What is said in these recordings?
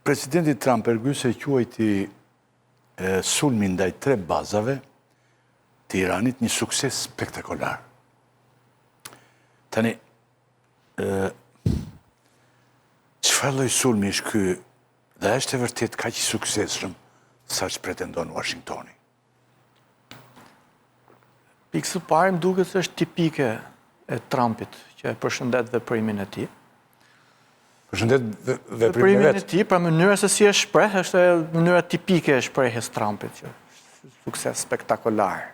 Presidenti Trump përgjysë e quajti sulmin ndaj 3 bazave të Iranit një sukses spektakolar. Tani, çfarë lloj sulmi është ky dhe është e vërtet kaq i suksesshëm sa që pretendon Washingtoni? Pikë së parë më duket se është tipike e Trumpit që e përshëndet veprimin e tij. Përshëndet veprimin e tij, pra mënyra se si e shpreh është mënyra tipike e shprehjes Trumpit, që sukses spektakolar.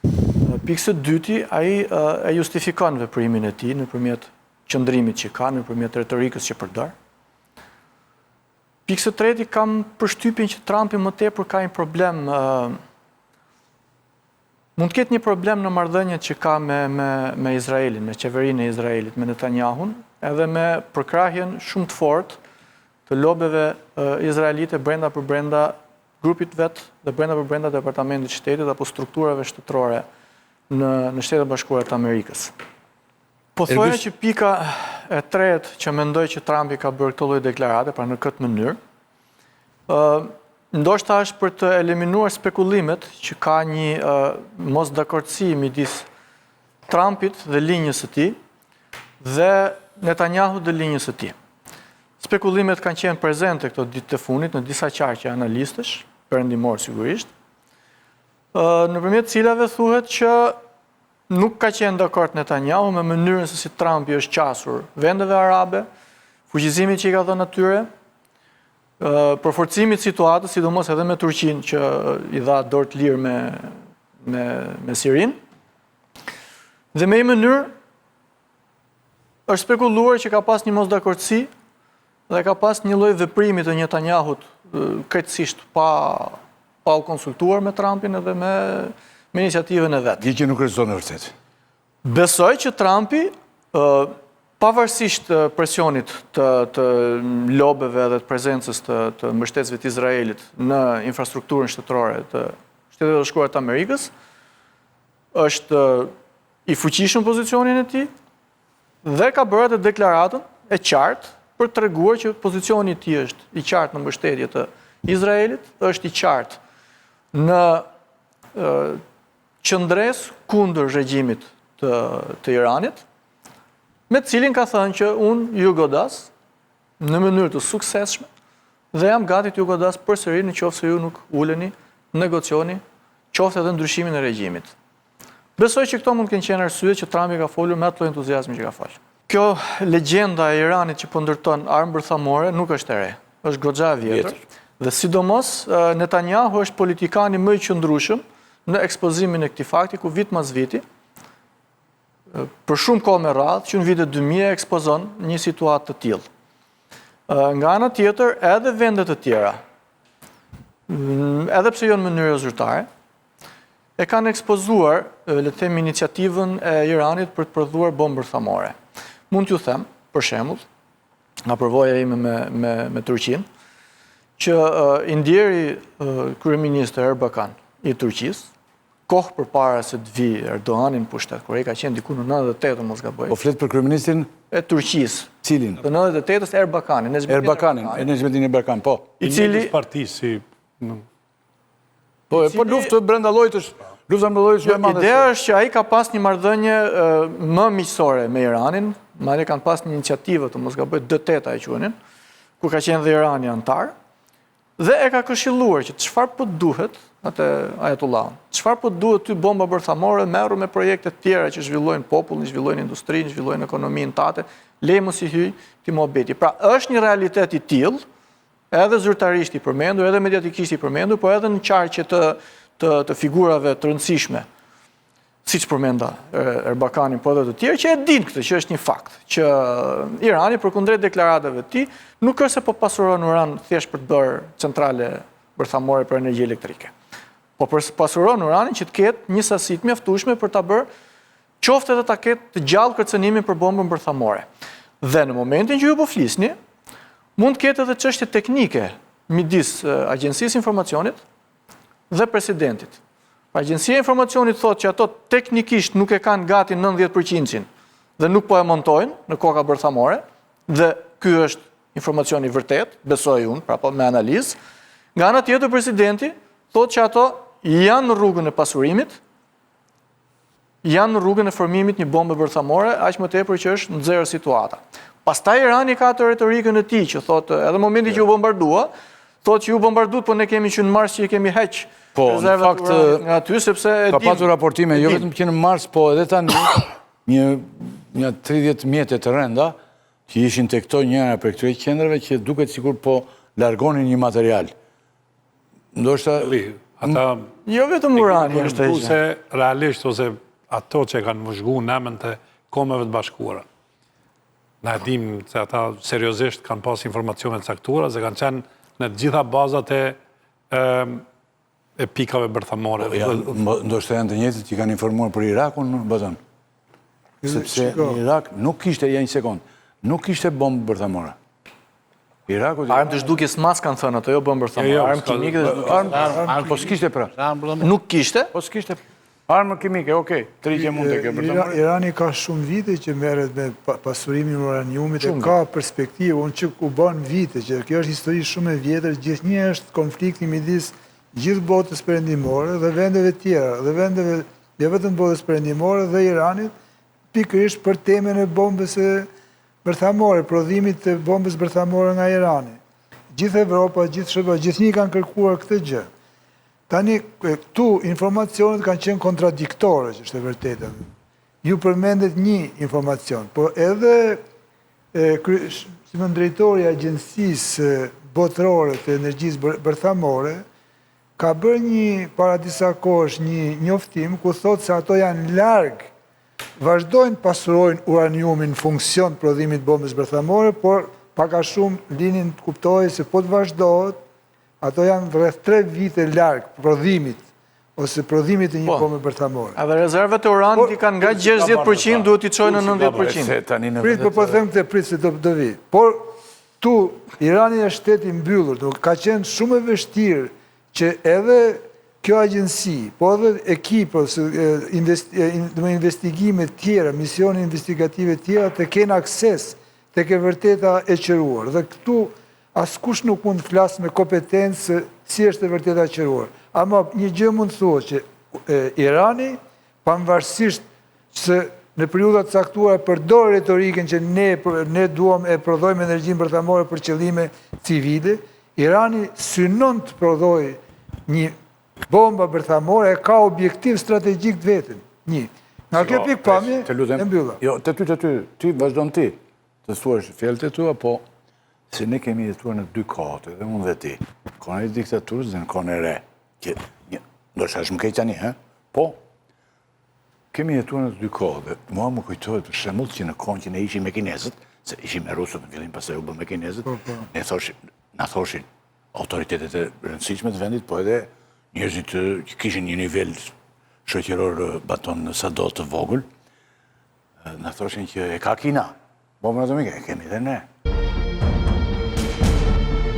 Pikë së dyti, ai e justifikon veprimin e tij nëpërmjet qëndrimit që ka, nëpërmjet retorikës që përdor. Pikë së treti, kam përshtypjen që Trumpi më tepër ka një problem, mund të ketë një problem në marrëdhëniet që ka me Izraelin, me qeverinë e Izraelit, me Netanyahun, edhe me përkrahjen shumë të fortë të lobeve izraelite brenda për brenda grupit vet dhe brenda për brenda departamentit të shtetit apo strukturave shtetërore në Shtetet Bashkuara të Amerikës. Po thoya që pika e tretë që mendoj që Trumpi ka bërë këtë lloj deklarate, pra në këtë mënyrë, ndoshta është për të eliminuar spekullimet që ka një mosdakordsi midis Trumpit dhe linjës së tij dhe Netanyahu dhe linjës së tij. Spekullimet kanë qenë prezente këto ditë të fundit në disa qarqe analistësh, perëndimor sigurisht, nëpërmjet cilave thuhet që nuk ka qenë dakord Netanyahu me mënyrën se si Trumpi është qasur vendeve arabe, fuqizimit që i ka dhënë atyre, përforcimit situatës, sidomos edhe me Turqinë që i dha dorë të lirë me Sirinë. Dhe me një mënyrë është spekuluar që ka pas një mosdakordsi dhe ka pas një lloj veprimi të Netanyahut krejtësisht pa u konsultuar me Trumpin edhe me iniciativën e vetë. Gjë që nuk rezon në vërtet. Besoj që Trumpi, pavarësisht presionit të lobeve dhe të prezencës të mbështetësve të Izraelit në infrastrukturën shtetërore të Shtetet Bashkuara të Amerikës, është i fuqishëm pozicionin e tij dhe ka bërë atë deklaratën e qartë për të treguar që pozicioni i tij është i qartë në mbështetje të Izraelit, është i qartë në qëndres kundër regjimit të Iranit, me cilin ka thënë që unë ju godas në mënyrë të suksesshme dhe jam gati t'ju godas përsëri në qoftë se ju nuk uleni, negocioni, qoftë edhe ndryshimin e regjimit. Besoj që këto mund të kenë qenë arsyet që Trumpi ka folur me atë lloj entuziazmi që ka folur. Kjo legjenda e Iranit që po ndërton armë bërthamore nuk është e re, është goxha e vjetër. Dhe sidomos Netanyahu është politikani më i qëndrueshëm në ekspozimin e këtij fakti, ku vit mas viti, për shumë kohë me radhë, që në vitet 2000 ekspozon një situatë të tillë. Nga ana tjetër, edhe vendet të tjera, edhe pse jo në mënyrë zyrtare, e kanë ekspozuar, le të them, iniciativën e Iranit për të prodhuar bombë bërthamore. Mund t'ju them, për shembull, nga përvoja ime me Turqinë, që i ndjeri kryeministri Erbakan i Turqisë, kohë përpara se të vi Erdoganin pushtet, kur ai ka qenë diku në 98, mos gaboj. Po flet për kryeministrin e Turqisë. Cilin? Të 98-s Erbakanin, Necmettin Erbakan, po. I cili partisi. Po luftë brenda llojit është lufta brenda llojit shumë e madhe. Ideja është që ai ka pas një marrëdhënie më miqësore me Iranin, madje kanë pas një iniciativë të mos gaboj D8 e quhenin, ku ka qenë dhe Irani antar, dhe e ka këshilluar që çfarë po duhet atë Ajatullahun. Çfarë po duhet ty bomba bërthamore, merru me projekte të tjera që zhvillojnë popullin, zhvillojnë industrinë, zhvillojnë ekonominë tate, lej mos i hyj ti mohabeti. Pra është një realitet i tillë, edhe zyrtarisht i përmendur, edhe mediatikisht i përmendur, por edhe në qarqe të figurave të rëndësishme, siç përmenda Erbakanin, po edhe të tjerë, që e din këtë, që është një fakt, që Irani përkundrejt deklaratave të tij, nuk është se po pasuron uran thjesht për të bërë centrale bërthamore për energji elektrike. Po pasuron uranin që të ketë një sasi të mjaftueshme për ta bërë qoftë edhe ta ketë të gjallë kërcënimin për bombën bërthamore. Dhe në momentin që ju po flisni, mund të ketë edhe çështje teknike midis Agjencisë Informacionit dhe Presidentit. Agjencia e Informacionit thotë që ato teknikisht nuk e kanë gati 90% dhe nuk po e montojnë në koka bërthamore, dhe ky është informacioni vërtet, besoj unë, pra po me analizë. Nga ana tjetër presidenti thotë që ato janë në rrugën e pasurimit, janë në rrugën e formimit një bombe bërthamore, aq më tepër që është nxjerrë situata. Pastaj Irani ka atë retorikën e tij që thotë, edhe në momentin që u bombardua, thotë që ju bombarduat, po ne kemi qenë në Mars që i kemi heq. Po, në fakt nga aty sepse ka patur raportime jo vetëm që në Mars, po edhe tani një 30 mjetet të renda që ishin tek këto njëra për këtyre qendrave që duket sikur po largonin një material. Ndoshta ata jo vetëm urani është ai. Se realisht ose ato që kanë vëzhgu në emën të Kombeve të Bashkuara. Na dim se ata seriozisht kanë pas informacione të saktura, se kanë qenë në gjitha bazat e pikave bërthamore. Ndoshta janë të njëjtët që kanë informuar për Irakun, Bazan. Sepse në Irak nuk kishte, ja një sekond, nuk kishte bombë bërthamore. Iraku... Armë të zhdukjes mas kanë thënë ato, jo bombë bërthamore. Armë kimike dhe zhdukjes. Po s'kishte pra. Nuk kishte? Po s'kishte. Armë kimike, okej. Trigje mund të kjo bërthamore. Irani ka shumë vite që merret me pasurimin e uraniumit, e ka perspektivë, unë që u bën vite, që kjo është histori shumë e vjetër, gjithnjë është konflikti midis gjithë botës perëndimore dhe vendeve tjera, dhe vendeve jo vetëm botës perëndimore dhe Iranit, pikërisht për temën e bombës bërthamore, prodhimit të bombës bërthamore nga Irani. Gjithë Evropa, gjithë Shqipëria, gjithnjë kanë kërkuar këtë gjë. Tani, këtu informacionet kanë qenë kontradiktore, që është e vërtetë. Ju përmendet një informacion, po edhe si më drejtori i Agjencisë Botërore të Energjisë Bërthamore ka bërë para disa kohësh një njoftim ku thotë se ato janë larg, vazhdojnë pasurojnë uraniumin në funksion prodhimit bombës bërthamore, por pak a shumë linin të kuptojë se po të vazhdohet, ato janë rreth 3 vite larg prodhimit ose prodhimit të një bombe bërthamore. Edhe rezervat e uranit i kanë nga 60%, duhet i çojnë në 90%. Prit, po them këtë, prit se do vi. Por tu Irani është shtet i mbyllur, ka qenë shumë e vështirë që edhe kjo agjensi, po edhe ekipa, investigime tjera, misione investigative tjera, të kenë akses të ke vërteta e qëruar. Dhe këtu askush nuk mund të flasë me kompetencë si është e vërteta e qëruar. Ama një gjë mund të thuhet që Irani, pavarësisht se në periudat caktuara përdor retorikën që ne duam e prodhojmë energjinë bërthamore për qëllime civile, Irani synon të prodhojë një bomba bërthamore, e ka objektiv strategjik të vetën. Një. Nga kjo pikpamje, e mbylla. Jo, ty vazhdon ti të thuash fjalët e tua, po se ne kemi jetuar në 2 kohët, edhe unë dhe ti, kohën e diktaturës dhe në kohën e re, që ndoshta është më keq tani, po kemi jetuar në 2 kohët, dhe mua më kujtohet për shembull që në kohën që ne ishim me kinezët, se ishim me rusët në fillim, pastaj u bëm me kinezët, na thoshin autoritetet e rëndësishme të vendit, po edhe njerëzit që kishin një nivel shoqëror baton sado të vogël, na thoshin që e ka Kina, bombën atomike, e kemi dhe ne.